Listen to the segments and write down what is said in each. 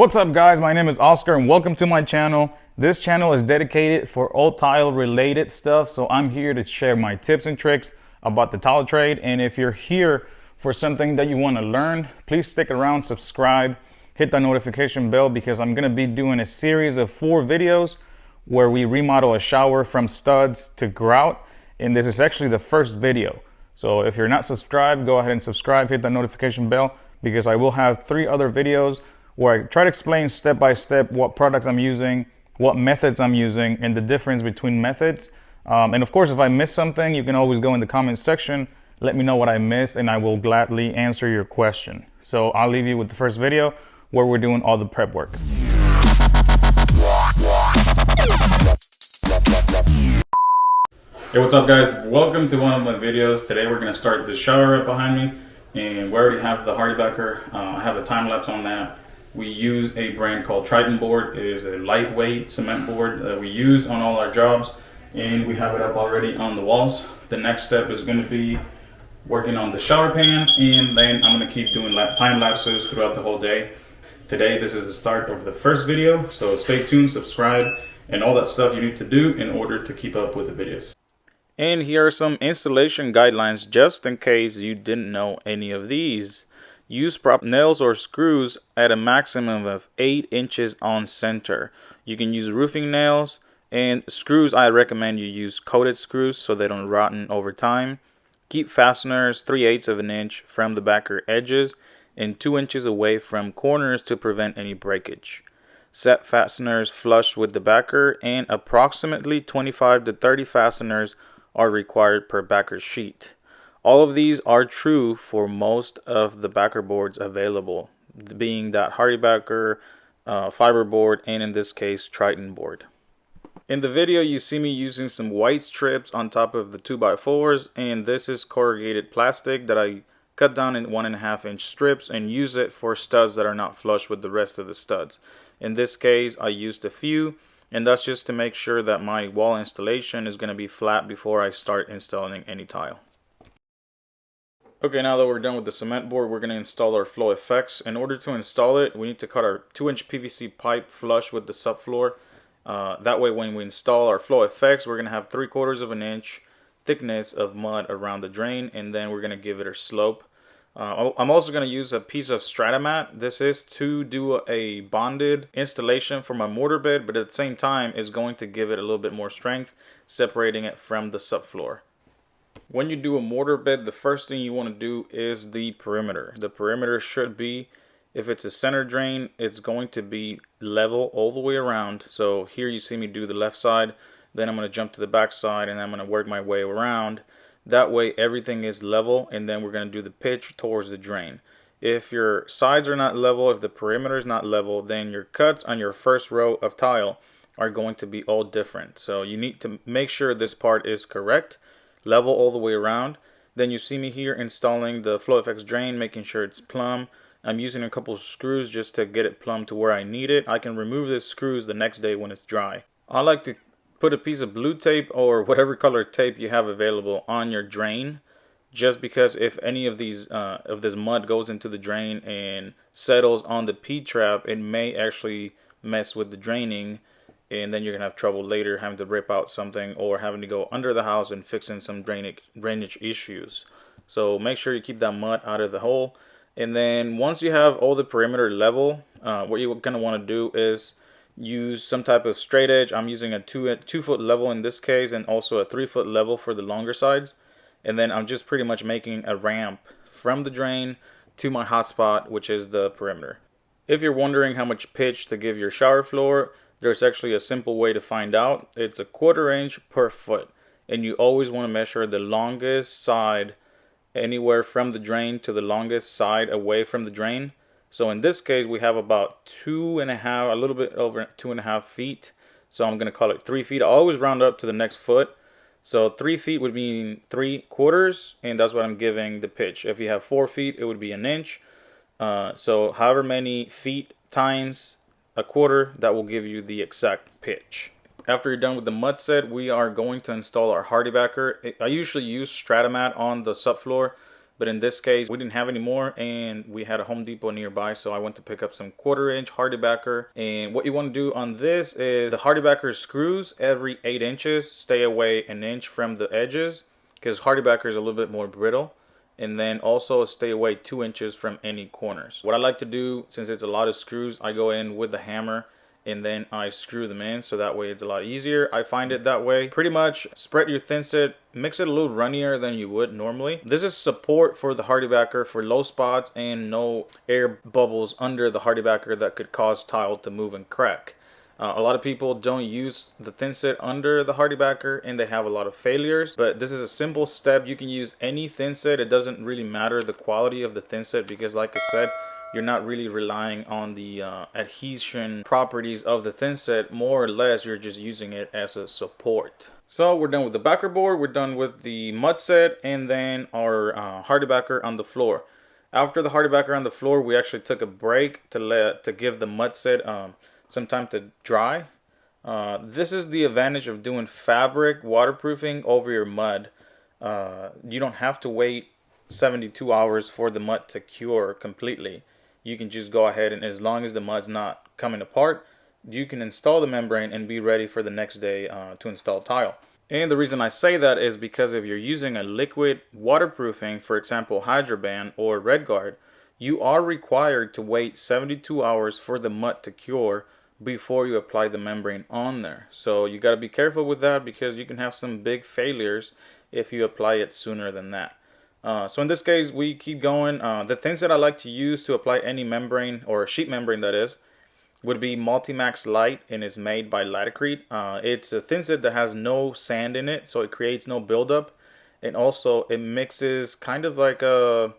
What's up guys, my name is Oscar and welcome to my channel. This channel is dedicated for all tile related stuff, so I'm here to share my tips and tricks about the tile trade. And if you're here for something that you want to learn, please stick around, subscribe, hit the notification bell, because I'm going to be doing a series of 4 videos where we remodel a shower from studs to grout, and this is actually the first video. So if you're not subscribed, go ahead and subscribe, hit the notification bell, because I will have 3 other videos where I try to explain step by step what products I'm using, what methods I'm using, and the difference between methods. And of course, if I miss something, you can always go in the comments section, let me know what I missed, and I will gladly answer your question. So I'll leave you with the first video where we're doing all the prep work. Hey, what's up guys? Welcome to one of my videos. Today we're going to start the shower up behind me, and we already have the Hardybacker. I have a time lapse on that. We use a brand called Triton board. It is a lightweight cement board that we use on all our jobs, and we have it up already on the walls. The next step is going to be working on the shower pan, and then I'm going to keep doing time lapses throughout the whole day. Today, this is the start of the first video, so stay tuned, subscribe, and all that stuff you need to do in order to keep up with the videos. And here are some installation guidelines just in case you didn't know any of these. Use prop nails or screws at a maximum of 8 inches on center. You can use roofing nails, and screws I recommend you use coated screws so they don't rotten over time. Keep fasteners 3/8 of an inch from the backer edges and 2 inches away from corners to prevent any breakage. Set fasteners flush with the backer, and approximately 25 to 30 fasteners are required per backer sheet. All of these are true for most of the backer boards available, being that Hardybacker, fiber board, and in this case Triton board. In the video you see me using some white strips on top of the 2x4s, and this is corrugated plastic that I cut down in 1.5 inch strips and use it for studs that are not flush with the rest of the studs. In this case I used a few, and that's just to make sure that my wall installation is going to be flat before I start installing any tile. Okay, now that we're done with the cement board, we're going to install our flow effects. In order to install it, we need to cut our 2-inch PVC pipe flush with the subfloor. That way when we install our flow effects, we're going to have 3/4 of an inch thickness of mud around the drain, and then we're going to give it a slope. I'm also going to use a piece of Stratamat. This is to do a bonded installation for my mortar bed, but at the same time is going to give it a little bit more strength, separating it from the subfloor. When you do a mortar bed, the first thing you want to do is the perimeter. The perimeter should be, if it's a center drain, it's going to be level all the way around. So here you see me do the left side, then I'm going to jump to the back side, and I'm going to work my way around. That way everything is level, and then we're going to do the pitch towards the drain. If your sides are not level, if the perimeter is not level, then your cuts on your first row of tile are going to be all different. So you need to make sure this part is correct, level all the way around. Then you see me here installing the flow effects drain, making sure it's plumb. I'm using a couple of screws just to get it plumb to where I need it. I can remove the screws the next day when it's dry. I like to put a piece of blue tape or whatever color tape you have available on your drain, just because if any of these if this mud goes into the drain and settles on the P-trap, it may actually mess with the draining, and then you're gonna have trouble later having to rip out something or having to go under the house and fixing some drainage issues. So make sure you keep that mud out of the hole. And then once you have all the perimeter level, what you're gonna want to do is use some type of straight edge. I'm using a 2-foot level in this case, and also a 3-foot level for the longer sides. And then I'm just pretty much making a ramp from the drain to my hotspot, which is the perimeter. If you're wondering how much pitch to give your shower floor, there's actually a simple way to find out. It's 1/4 inch per foot, and you always want to measure the longest side anywhere from the drain to the longest side away from the drain. So in this case we have about 2.5, a little bit over 2.5 feet. So I'm going to call it 3 feet. I always round up to the next foot. So 3 feet would mean 3/4, and that's what I'm giving the pitch. If you have 4 feet, it would be an inch. So however many feet times 1/4, that will give you the exact pitch. After you're done with the mud set, we are going to install our Hardybacker. I usually use Stratamat on the subfloor, But in this case, we didn't have any more, and we had a Home Depot nearby, so I went to pick up some 1/4" HardieBacker. And what you want to do on this is the HardieBacker screws every 8 inches, stay away 1 inch from the edges, because HardieBacker is a little bit more brittle. And then also stay away 2 inches from any corners. What I like to do, since it's a lot of screws, I go in with the hammer and then I screw them in, so that way it's a lot easier. I find it that way. Pretty much spread your thin set, mix it a little runnier than you would normally. This is support for the HardieBacker for low spots and no air bubbles under the HardieBacker that could cause tile to move and crack. A lot of people don't use the thin set under the HardieBacker and they have a lot of failures, but this is a simple step. You can use any thin set. It doesn't really matter the quality of the thin set, because like I said, you're not really relying on the adhesion properties of the thin set. More or less, you're just using it as a support. So we're done with the backer board, we're done with the mud set, and then our HardieBacker on the floor. After the HardieBacker on the floor, we actually took a break to give the mud set some time to dry. This is the advantage of doing fabric waterproofing over your mud. You don't have to wait 72 hours for the mud to cure completely. You can just go ahead, and as long as the mud's not coming apart, you can install the membrane and be ready for the next day to install tile. And the reason I say that is because if you're using a liquid waterproofing, for example Hydroban or RedGuard, you are required to wait 72 hours for the mud to cure before you apply the membrane on there. So you got to be careful with that, because you can have some big failures if you apply it sooner than that. So in this case, we keep going. The things that I like to use to apply any membrane, or sheet membrane that is, would be Multimax Light, and is made by Laticrete. It's a thin set that has no sand in it, so it creates no buildup, and also it mixes kind of like a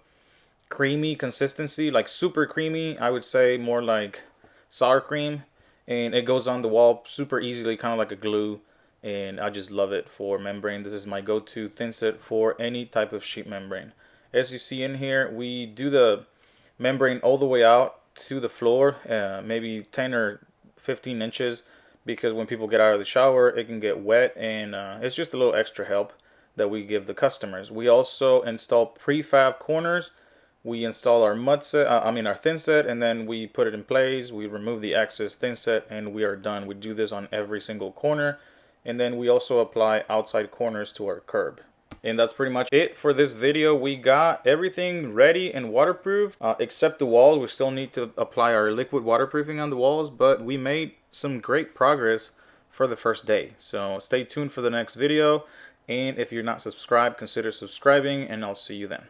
creamy consistency, like super creamy. I would say more like sour cream. And it goes on the wall super easily, kind of like a glue, and I just love it for membrane. This is my go-to thin set for any type of sheet membrane. As you see in here, we do the membrane all the way out to the floor, maybe 10 or 15 inches, because when people get out of the shower, it can get wet, and it's just a little extra help that we give the customers. We also install prefab corners. We install our mud set, our thin set, and then we put it in place. We remove the excess thin set, and we are done. We do this on every single corner, and then we also apply outside corners to our curb. And that's pretty much it for this video. We got everything ready and waterproof, except the walls. We still need to apply our liquid waterproofing on the walls, but we made some great progress for the first day. So stay tuned for the next video, and if you're not subscribed, consider subscribing, and I'll see you then.